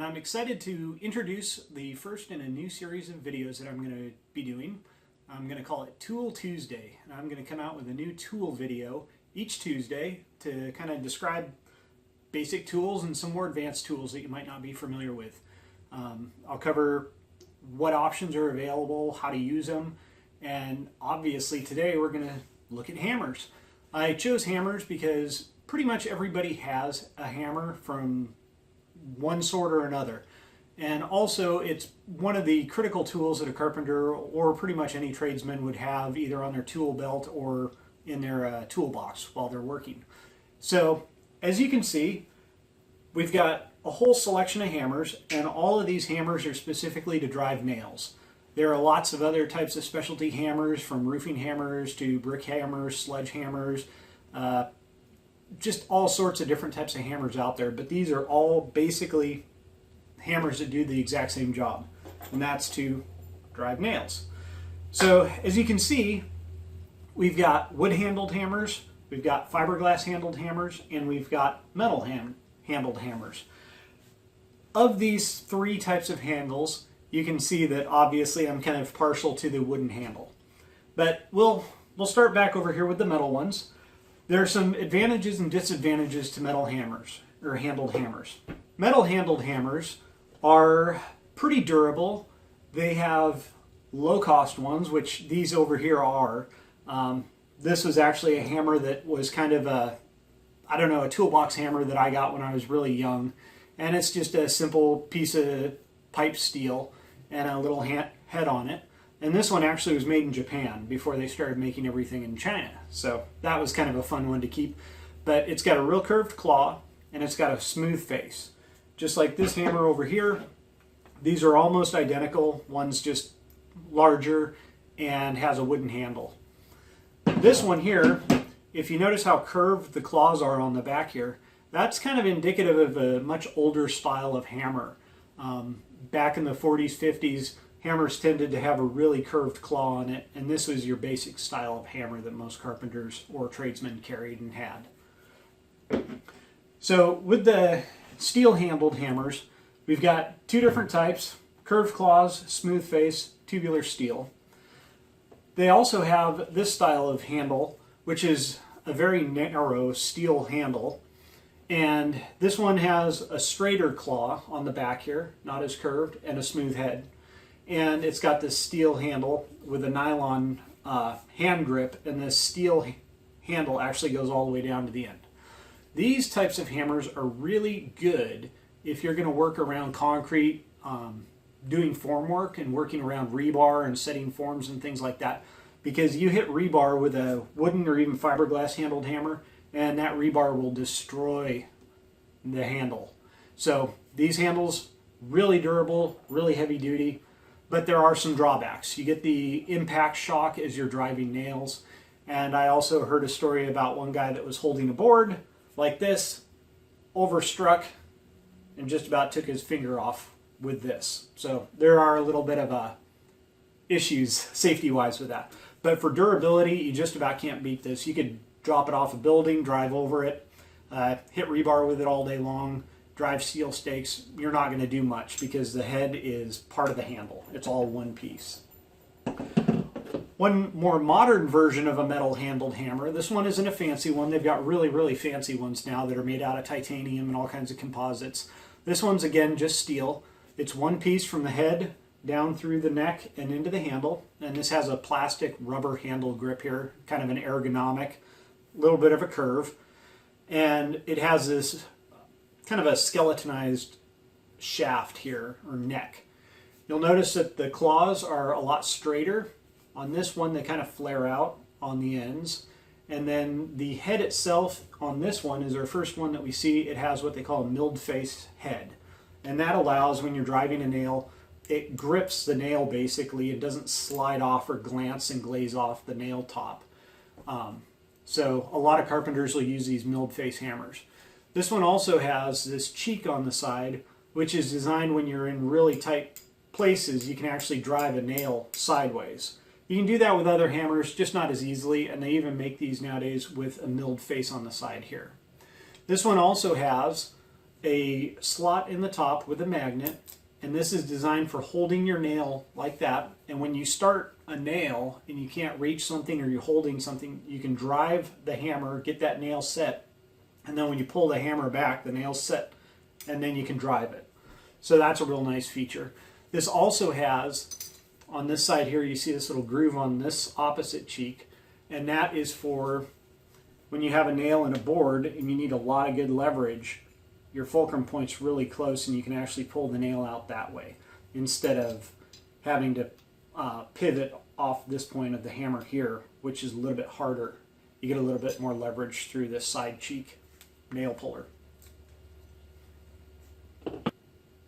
I'm excited to introduce the first in a new series of videos that I'm going to be doing. I'm going to call it Tool Tuesday, and I'm going to come out with a new tool video each Tuesday to kind of describe basic tools and some more advanced tools that you might not be familiar with. I'll cover what options are available, how to use them, and obviously today we're going to look at hammers. I chose hammers because pretty much everybody has a hammer from one sort or another. And also it's one of the critical tools that a carpenter or pretty much any tradesman would have either on their tool belt or in their toolbox while they're working. So as you can see, we've got a whole selection of hammers, and all of these hammers are specifically to drive nails. There are lots of other types of specialty hammers, from roofing hammers to brick hammers, sledgehammers, just all sorts of different types of hammers out there, but these are all basically hammers that do the exact same job, and that's to drive nails. So as you can see, we've got wood handled hammers, we've got fiberglass handled hammers, and we've got metal handled hammers. Of these three types of handles, you can see that obviously I'm kind of partial to the wooden handle. But we'll start back over here with the metal ones. There are some advantages and disadvantages to metal hammers, or handled hammers. Metal handled hammers are pretty durable. They have low cost ones, which these over here are. This was actually a hammer that was kind of a toolbox hammer that I got when I was really young. And it's just a simple piece of pipe steel and a little head on it. And this one actually was made in Japan before they started making everything in China. So that was kind of a fun one to keep. But it's got a real curved claw, and it's got a smooth face. Just like this hammer over here, these are almost identical. One's just larger and has a wooden handle. This one here, if you notice how curved the claws are on the back here, that's kind of indicative of a much older style of hammer. Back in the 40s, 50s, hammers tended to have a really curved claw on it, and this was your basic style of hammer that most carpenters or tradesmen carried and had. So with the steel handled hammers, we've got two different types: curved claws, smooth face, tubular steel. They also have this style of handle, which is a very narrow steel handle. And this one has a straighter claw on the back here, not as curved, and a smooth head. And it's got this steel handle with a nylon hand grip, and this steel handle actually goes all the way down to the end. These types of hammers are really good if you're going to work around concrete, doing form work and working around rebar and setting forms and things like that, because you hit rebar with a wooden or even fiberglass handled hammer, and that rebar will destroy the handle. So these handles, really durable, really heavy duty, but there are some drawbacks. You get the impact shock as you're driving nails, and I also heard a story about one guy that was holding a board like this, overstruck, and just about took his finger off with this. So there are a little bit of issues safety-wise with that. But for durability, you just about can't beat this. You could drop it off a building, drive over it, hit rebar with it all day long, drive steel stakes. You're not going to do much because the head is part of the handle. It's all one piece. One more modern version of a metal handled hammer. This one isn't a fancy one. They've got really, really fancy ones now that are made out of titanium and all kinds of composites. This one's, again, just steel. It's one piece from the head down through the neck and into the handle. And this has a plastic rubber handle grip here, kind of an ergonomic, little bit of a curve. And it has this kind of a skeletonized shaft here, or neck. You'll notice that the claws are a lot straighter. On this one, they kind of flare out on the ends. And then the head itself on this one is our first one that we see. It has what they call a milled face head. And that allows, when you're driving a nail, it grips the nail basically. It doesn't slide off or glance and glaze off the nail top. So a lot of carpenters will use these milled face hammers. This one also has this cheek on the side, which is designed when you're in really tight places, you can actually drive a nail sideways. You can do that with other hammers, just not as easily, and they even make these nowadays with a milled face on the side here. This one also has a slot in the top with a magnet, and this is designed for holding your nail like that. And when you start a nail and you can't reach something or you're holding something, you can drive the hammer, get that nail set, and then when you pull the hammer back, the nail's set, and then you can drive it. So that's a real nice feature. This also has, on this side here, you see this little groove on this opposite cheek, and that is for when you have a nail in a board and you need a lot of good leverage, your fulcrum point's really close and you can actually pull the nail out that way instead of having to pivot off this point of the hammer here, which is a little bit harder. You get a little bit more leverage through this side cheek nail puller.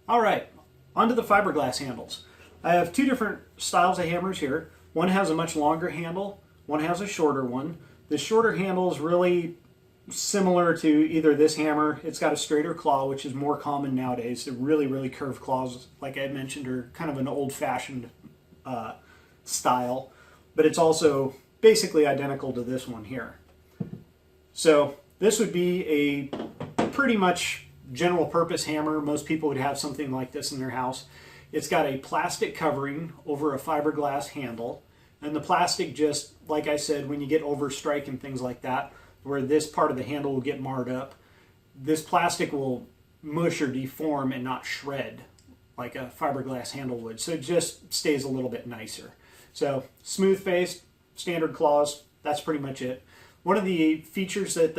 All right, onto the fiberglass handles. I have two different styles of hammers here. One has a much longer handle, one has a shorter one. The shorter handle is really similar to either this hammer. It's got a straighter claw, which is more common nowadays. The really, really curved claws, like I mentioned, are kind of an old-fashioned style, but it's also basically identical to this one here. So this would be a pretty much general purpose hammer. Most people would have something like this in their house. It's got a plastic covering over a fiberglass handle, and the plastic, just like I said, when you get overstrike and things like that, where this part of the handle will get marred up, this plastic will mush or deform and not shred like a fiberglass handle would. So it just stays a little bit nicer. So smooth face, standard claws, that's pretty much it. One of the features that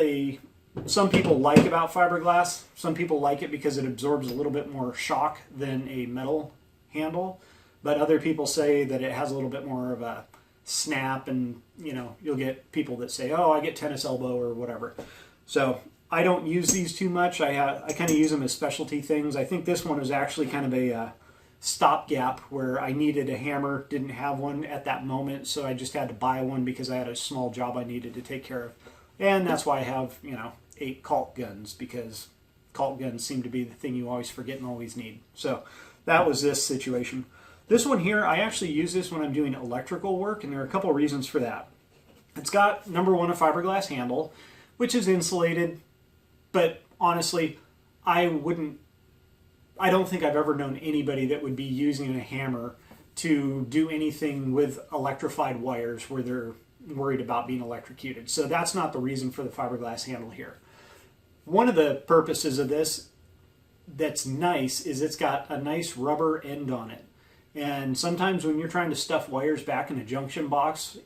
some people like about fiberglass, some people like it because it absorbs a little bit more shock than a metal handle, but other people say that it has a little bit more of a snap, and you'll get people that say, oh, I get tennis elbow or whatever. So I don't use these too much. I kind of use them as specialty things. I think this one is actually kind of a stopgap where I needed a hammer, didn't have one at that moment, so I just had to buy one because I had a small job I needed to take care of. And that's why I have 8 caulk guns, because caulk guns seem to be the thing you always forget and always need. So that was this situation. This one here, I actually use this when I'm doing electrical work, and there are a couple of reasons for that. It's got, number one, a fiberglass handle, which is insulated, but honestly, I don't think I've ever known anybody that would be using a hammer to do anything with electrified wires where they're worried about being electrocuted. So that's not the reason for the fiberglass handle here. One of the purposes of this that's nice is it's got a nice rubber end on it. And sometimes when you're trying to stuff wires back in a junction box,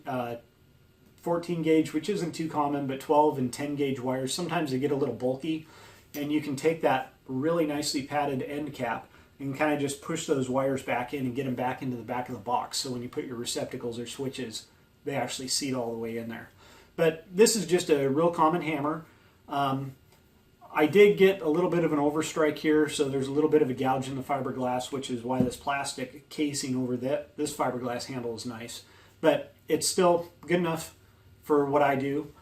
14 gauge, which isn't too common, but 12 and 10 gauge wires, sometimes they get a little bulky, and you can take that really nicely padded end cap and kind of just push those wires back in and get them back into the back of the box. So when you put your receptacles or switches, they actually seat all the way in there. But this is just a real common hammer. I did get a little bit of an overstrike here, so there's a little bit of a gouge in the fiberglass, which is why this plastic casing over this fiberglass handle is nice. But it's still good enough for what I do.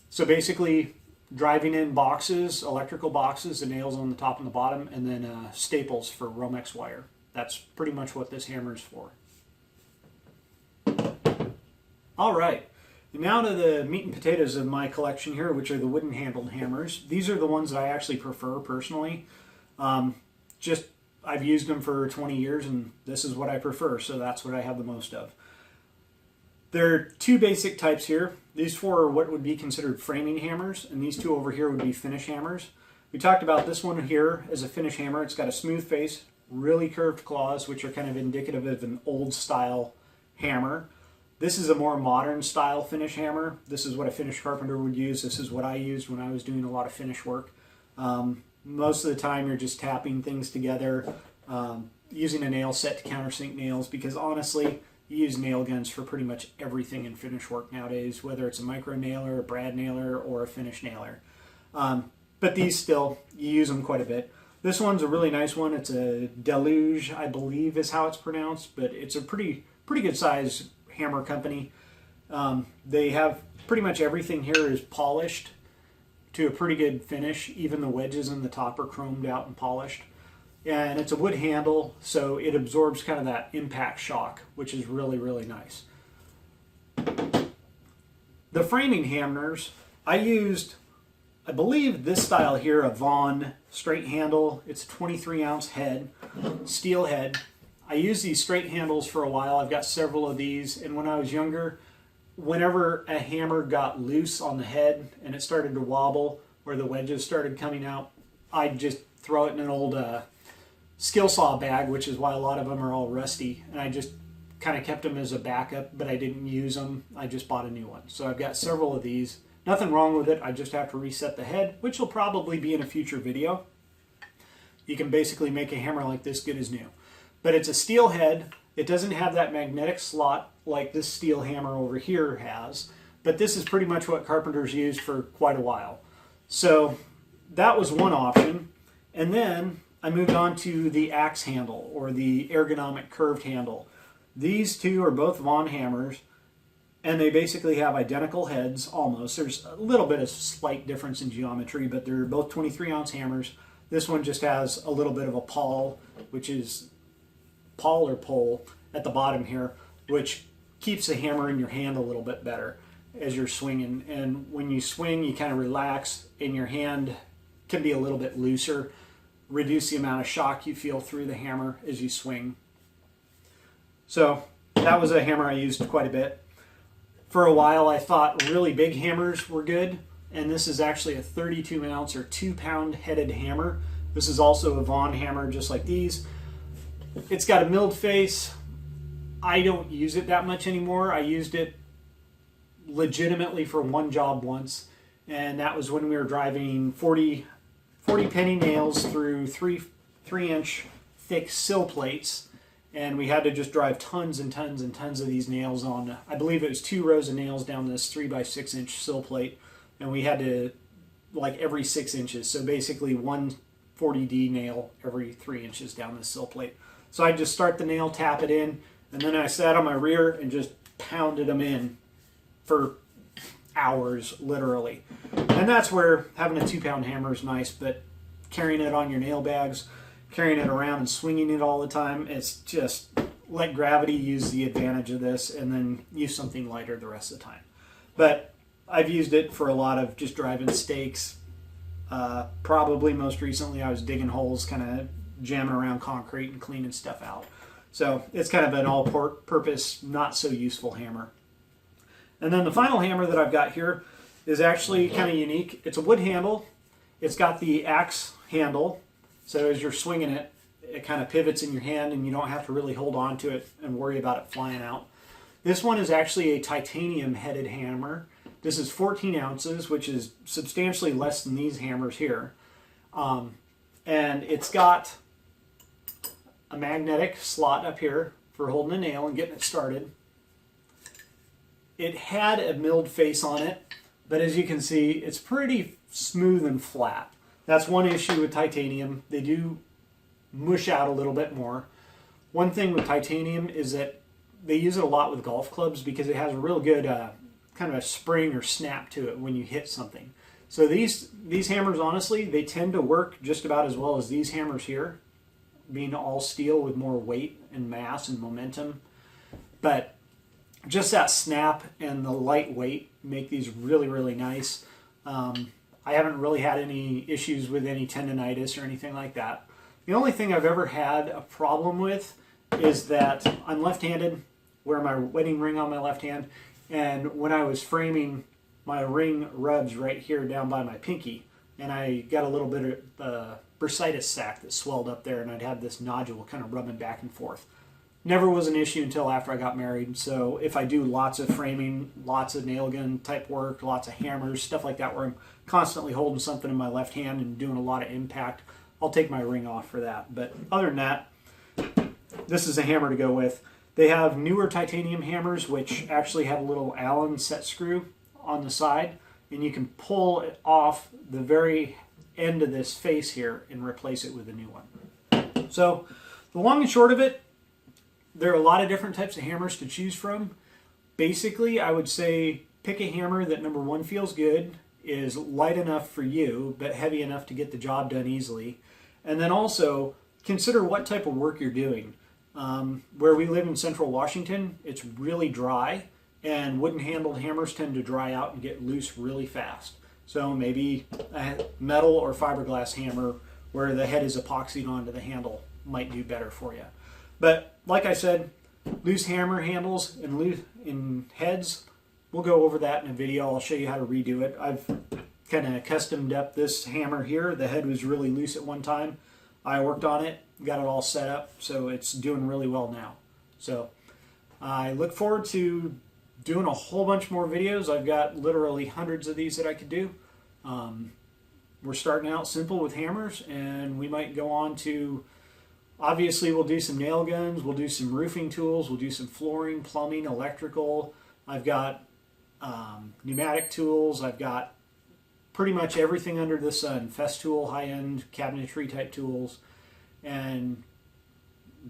So basically, driving in boxes, electrical boxes, the nails on the top and the bottom, and then staples for Romex wire. That's pretty much what this hammer is for. All right. Now to the meat and potatoes of my collection here, which are the wooden handled hammers. These are the ones that I actually prefer personally. I've used them for 20 years and this is what I prefer, so that's what I have the most of. There are two basic types here. These four are what would be considered framing hammers, and these two over here would be finish hammers. We talked about this one here as a finish hammer. It's got a smooth face, really curved claws, which are kind of indicative of an old style hammer. This is a more modern style finish hammer. This is what a finish carpenter would use. This is what I used when I was doing a lot of finish work. Most of the time you're just tapping things together, using a nail set to countersink nails, because honestly, you use nail guns for pretty much everything in finish work nowadays, whether it's a micro nailer, a brad nailer, or a finish nailer. But these still, you use them quite a bit. This one's a really nice one. It's a Deluge, I believe is how it's pronounced, but it's a pretty good size hammer company. They have pretty much everything here is polished to a pretty good finish. Even the wedges in the top are chromed out and polished. And it's a wood handle, so it absorbs kind of that impact shock, which is really, really nice. The framing hammers, I used, I believe this style here, a Vaughn straight handle. It's a 23-ounce head, steel head. I used these straight handles for a while. I've got several of these, and when I was younger, whenever a hammer got loose on the head and it started to wobble or the wedges started coming out, I'd just throw it in an old skill saw bag, which is why a lot of them are all rusty, and I just kind of kept them as a backup, but I didn't use them. I just bought a new one. So I've got several of these. Nothing wrong with it. I just have to reset the head, which will probably be in a future video. You can basically make a hammer like this good as new. But it's a steel head. It doesn't have that magnetic slot like this steel hammer over here has, but this is pretty much what carpenters used for quite a while. So that was one option. And then I moved on to the axe handle, or the ergonomic curved handle. These two are both Vaughn hammers, and they basically have identical heads almost. There's a little bit of slight difference in geometry, but they're both 23-ounce hammers. This one just has a little bit of a pawl, which is pawl or pole at the bottom here, which keeps the hammer in your hand a little bit better as you're swinging. And when you swing, you kind of relax, and your hand can be a little bit looser, reduce the amount of shock you feel through the hammer as you swing. So that was a hammer I used quite a bit. For a while, I thought really big hammers were good, and this is actually a 32-ounce or 2-pound headed hammer. This is also a Vaughn hammer, just like these. It's got a milled face. I don't use it that much anymore. I used it legitimately for one job once, and that was when we were driving 40 penny nails through 3-inch thick sill plates, and we had to just drive tons and tons and tons of these nails on, I believe it was 2 rows of nails down this 3x6-inch sill plate, and we had to, like, every 6 inches, so basically one 40D nail every 3 inches down this sill plate. So I just start the nail, tap it in, and then I sat on my rear and just pounded them in for hours, literally. And that's where having a 2-pound hammer is nice, but carrying it on your nail bags, carrying it around and swinging it all the time, it's just let gravity use the advantage of this, and then use something lighter the rest of the time. But I've used it for a lot of just driving stakes. Probably most recently I was digging holes, kind of jamming around concrete and cleaning stuff out. So it's kind of an all-purpose, not so useful hammer. And then the final hammer that I've got here is actually kind of unique. It's a wood handle. It's got the axe handle, so as you're swinging it, it kind of pivots in your hand and you don't have to really hold on to it and worry about it flying out. This one is actually a titanium headed hammer. This is 14 ounces, which is substantially less than these hammers here. And it's got a magnetic slot up here for holding a nail and getting it started. It had a milled face on it, but as you can see, it's pretty smooth and flat. That's one issue with titanium. They do mush out a little bit more. One thing with titanium is that they use it a lot with golf clubs because it has a real good kind of a spring or snap to it when you hit something. So these hammers, honestly, they tend to work just about as well as these hammers here, being all steel with more weight and mass and momentum. But just that snap and the light weight make these really, really nice. I haven't really had any issues with any tendonitis or anything like that. The only thing I've ever had a problem with is that I'm left-handed, wear my wedding ring on my left hand, and when I was framing, my ring rubs right here down by my pinky, and I got a little bit of bursitis sac that swelled up there, and I'd have this nodule kind of rubbing back and forth. Never was an issue until after I got married. So if I do lots of framing, lots of nail gun type work, lots of hammers, stuff like that, where I'm constantly holding something in my left hand and doing a lot of impact, I'll take my ring off for that. But other than that, this is a hammer to go with. They have newer titanium hammers, which actually have a little Allen set screw on the side, and you can pull it off the very end of this face here and replace it with a new one. So the long and short of it, there are a lot of different types of hammers to choose from. Basically, I would say pick a hammer that, number one, feels good, is light enough for you, but heavy enough to get the job done easily. And then also consider what type of work you're doing. Where we live in central Washington, it's really dry, and wooden-handled hammers tend to dry out and get loose really fast. So maybe a metal or fiberglass hammer where the head is epoxied onto the handle might do better for you. But like I said, loose hammer handles and in heads, we'll go over that in a video. I'll show you how to redo it. I've kind of customed up this hammer here. The head was really loose at one time. I worked on it, got it all set up, so it's doing really well now. So I look forward to doing a whole bunch more videos. I've got literally hundreds of these that I could do. We're starting out simple with hammers, and we might go on to, obviously we'll do some nail guns, we'll do some roofing tools, we'll do some flooring, plumbing, electrical. I've got pneumatic tools, I've got pretty much everything under the sun. Festool, high-end cabinetry type tools, and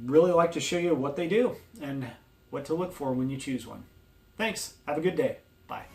really like to show you what they do and what to look for when you choose one. Thanks. Have a good day. Bye.